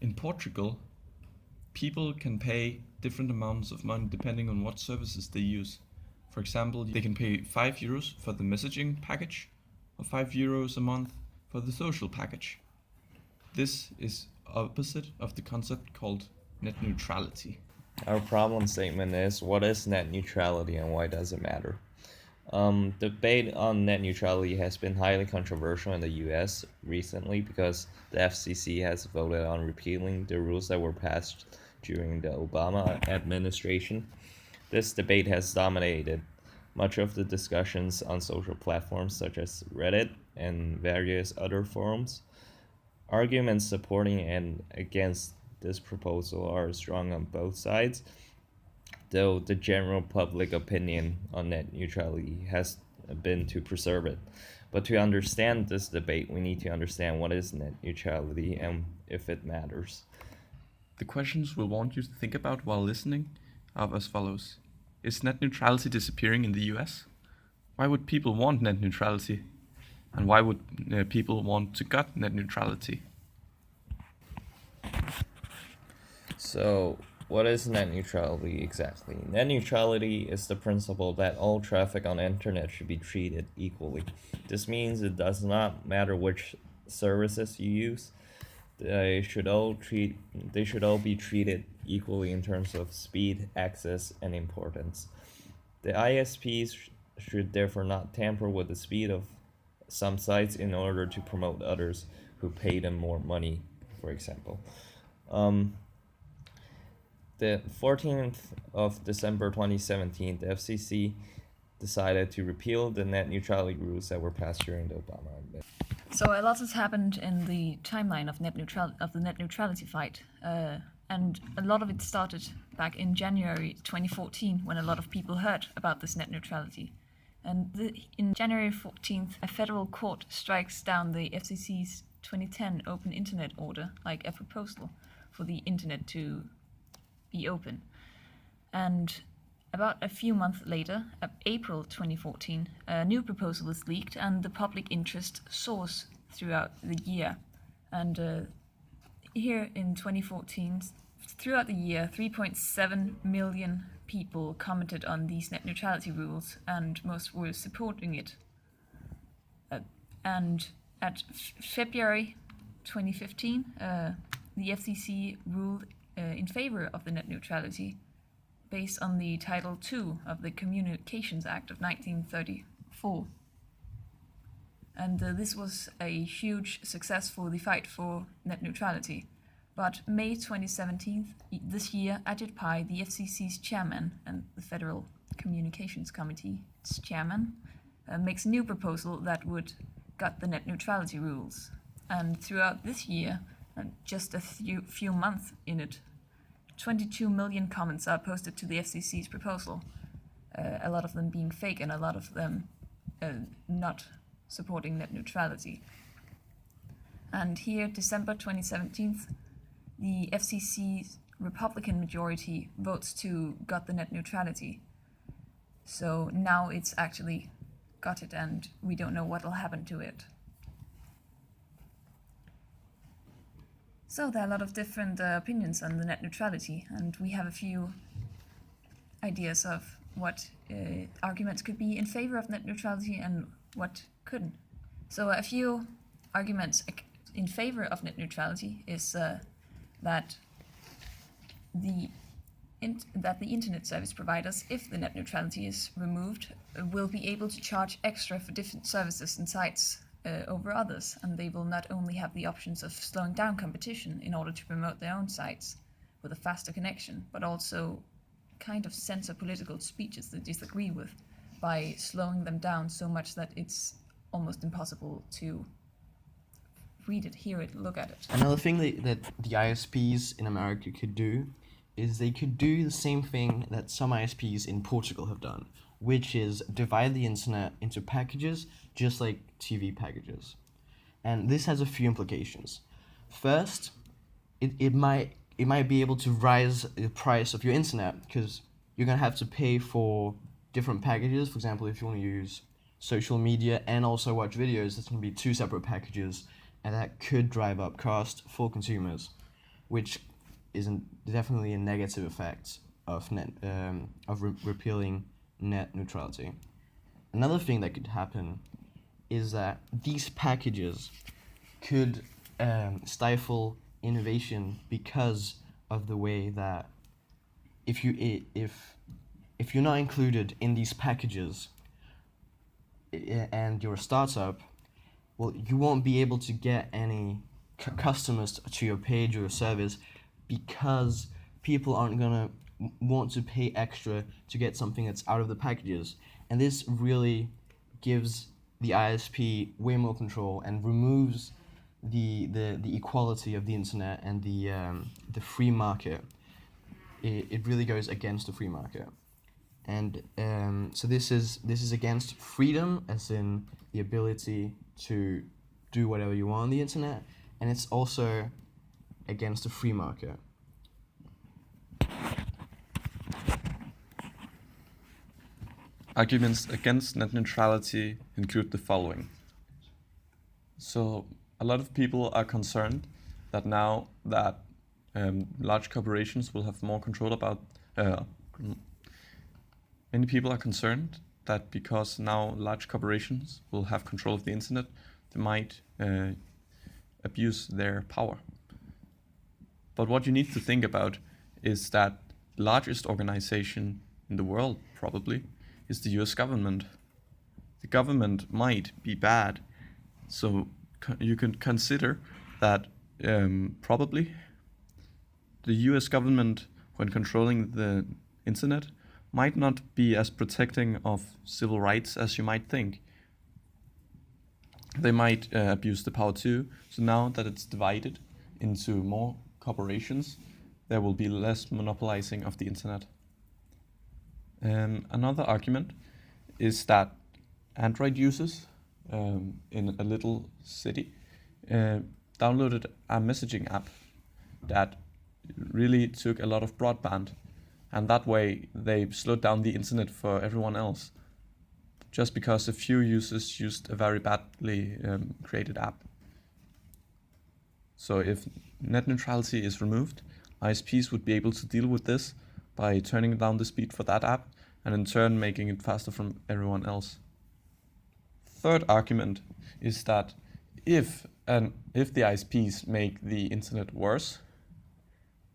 In Portugal, people can pay different amounts of money depending on what services they use. For example, they can pay €5 for the messaging package or €5 a month for the social package. This is opposite of the concept called net neutrality. Our problem statement is, what is net neutrality and why does it matter? Debate on net neutrality has been highly controversial in the US recently because the FCC has voted on repealing the rules that were passed during the Obama administration. This debate has dominated much of the discussions on social platforms such as Reddit and various other forums. Arguments supporting and against this proposal are strong on both sides, though the general public opinion on net neutrality has been to preserve it. But to understand this debate, we need to understand what is net neutrality and if it matters. The questions we'll want you to think about while listening are as follows. Is net neutrality disappearing in the US? Why would people want net neutrality? And why would people want to gut net neutrality? So, what is net neutrality exactly? Net neutrality is the principle that all traffic on the internet should be treated equally. This means it does not matter which services you use. They should all be treated equally in terms of speed, access, and importance. The ISPs should therefore not tamper with the speed of some sites in order to promote others who pay them more money, for example. Um, the 14th of December 2017, the FCC decided to repeal the net neutrality rules that were passed during the Obama administration. So a lot has happened in the timeline of the net neutrality fight, and a lot of it started back in January 2014 when a lot of people heard about this net neutrality. And in January 14th, a federal court strikes down the FCC's 2010 Open Internet Order, like a proposal for the internet to be open. And about a few months later, April 2014, a new proposal is leaked and the public interest soars throughout the year. And here in 2014, throughout the year, 3.7 million people commented on these net neutrality rules, and most were supporting it. And at February 2015, the FCC ruled in favor of the net neutrality based on the Title II of the Communications Act of 1934. And this was a huge success for the fight for net neutrality. But May 2017, this year, Ajit Pai, the FCC's chairman and the Federal Communications Committee's chairman, makes a new proposal that would gut the net neutrality rules. And throughout this year, and just a few months in it, 22 million comments are posted to the FCC's proposal, a lot of them being fake and a lot of them not supporting net neutrality. And here, December 2017, the FCC's Republican majority votes to gut the net neutrality. So now it's actually gutted and we don't know what will happen to it. So there are a lot of different opinions on the net neutrality, and we have a few ideas of what arguments could be in favor of net neutrality and what couldn't. So a few arguments in favor of net neutrality is that the internet service providers, if the net neutrality is removed, will be able to charge extra for different services and sites over others, and they will not only have the options of slowing down competition in order to promote their own sites with a faster connection, but also kind of censor political speeches they disagree with by slowing them down so much that it's almost impossible to read it, hear it, look at it. Another thing that the ISPs in America could do is they could do the same thing that some ISPs in Portugal have done, which is divide the internet into packages, just like TV packages. And this has a few implications. First, it might be able to raise the price of your internet because you're going to have to pay for different packages. For example, if you want to use social media and also watch videos, that's going to be two separate packages, and that could drive up cost for consumers. which isn't definitely a negative effect of repealing net neutrality. Another thing that could happen is that these packages could stifle innovation because of the way that if you're not included in these packages and you're a startup, well, you won't be able to get any customers to your page or your service because people aren't gonna want to pay extra to get something that's out of the packages. And this really gives the ISP way more control and removes the equality of the internet and the free market. It really goes against the free market. And so this is against freedom, as in the ability to do whatever you want on the internet, and it's also against the free market. Arguments against net neutrality include the following. So a lot of people are concerned that now that large corporations will have more control about many people are concerned that because now large corporations will have control of the internet, they might abuse their power. But what you need to think about is that the largest organization in the world probably is the US government. The government might be bad, so you can consider that probably the US government, when controlling the internet, might not be as protecting of civil rights as you might think. They might abuse the power too, so now that it's divided into more corporations, there will be less monopolizing of the internet. Another argument is that Android users in a little city downloaded a messaging app that really took a lot of broadband, and that way they slowed down the internet for everyone else, just because a few users used a very badly created app. So if net neutrality is removed, ISPs would be able to deal with this by turning down the speed for that app and in turn making it faster from everyone else. Third argument is that if the ISPs make the internet worse,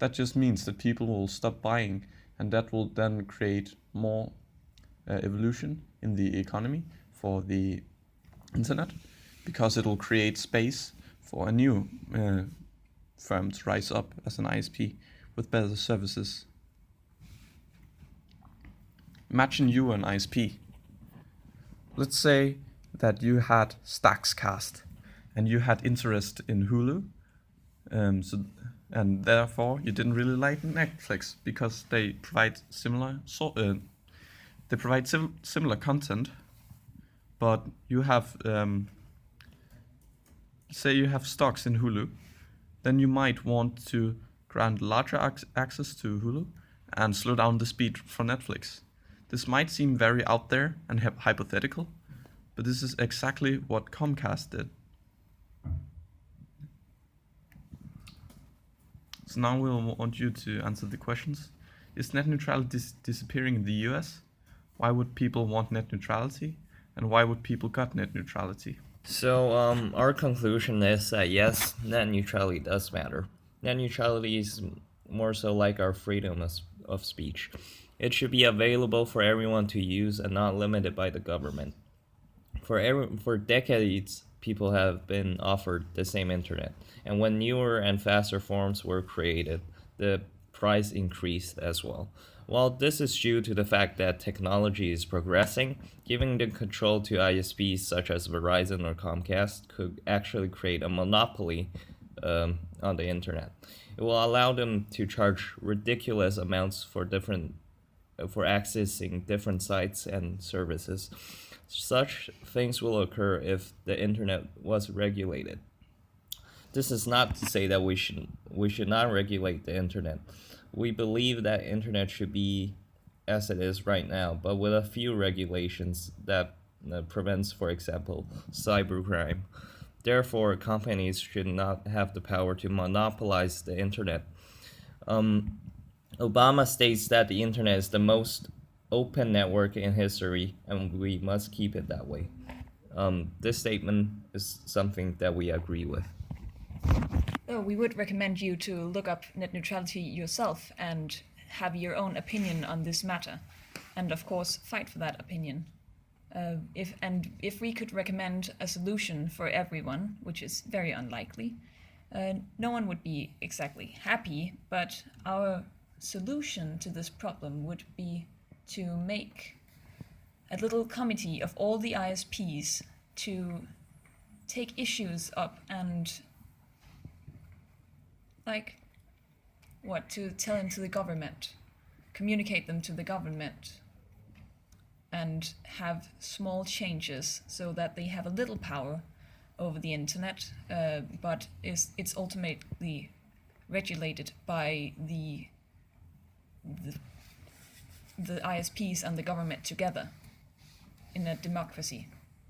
that just means that people will stop buying, and that will then create more evolution in the economy for the internet, because it will create space for a new firm to rise up as an ISP with better services. Imagine you are an ISP. Let's say that you had Stackscast and you had interest in Hulu, and therefore you didn't really like Netflix because they provide similar similar content, but you have say you have stocks in Hulu, then you might want to grant larger access to Hulu and slow down the speed for Netflix. This might seem very out there and hypothetical, but this is exactly what Comcast did. So now we want you to answer the questions. Is net neutrality disappearing in the US? Why would people want net neutrality? And why would people cut net neutrality? So our conclusion is that yes, net neutrality does matter. Net neutrality is more so like our freedom of speech. It should be available for everyone to use and not limited by the government. For decades, people have been offered the same internet, and when newer and faster forms were created, the price increased as well. While this is due to the fact that technology is progressing, giving the control to ISPs such as Verizon or Comcast could actually create a monopoly on the internet. It will allow them to charge ridiculous amounts for accessing different sites and services. Such things will occur if the internet was regulated. This is not to say that we should not regulate the internet. We believe that internet should be as it is right now, but with a few regulations that prevents, for example, cybercrime. Therefore, companies should not have the power to monopolize the internet. Obama states that the internet is the most open network in history, and we must keep it that way. This statement is something that we agree with. We would recommend you to look up net neutrality yourself and have your own opinion on this matter, and of course fight for that opinion. If we could recommend a solution for everyone, which is very unlikely, no one would be exactly happy, but our solution to this problem would be to make a little committee of all the ISPs to take issues up and to tell them to the government, communicate them to the government, and have small changes so that they have a little power over the internet, but it's ultimately regulated by the ISPs and the government together in a democracy.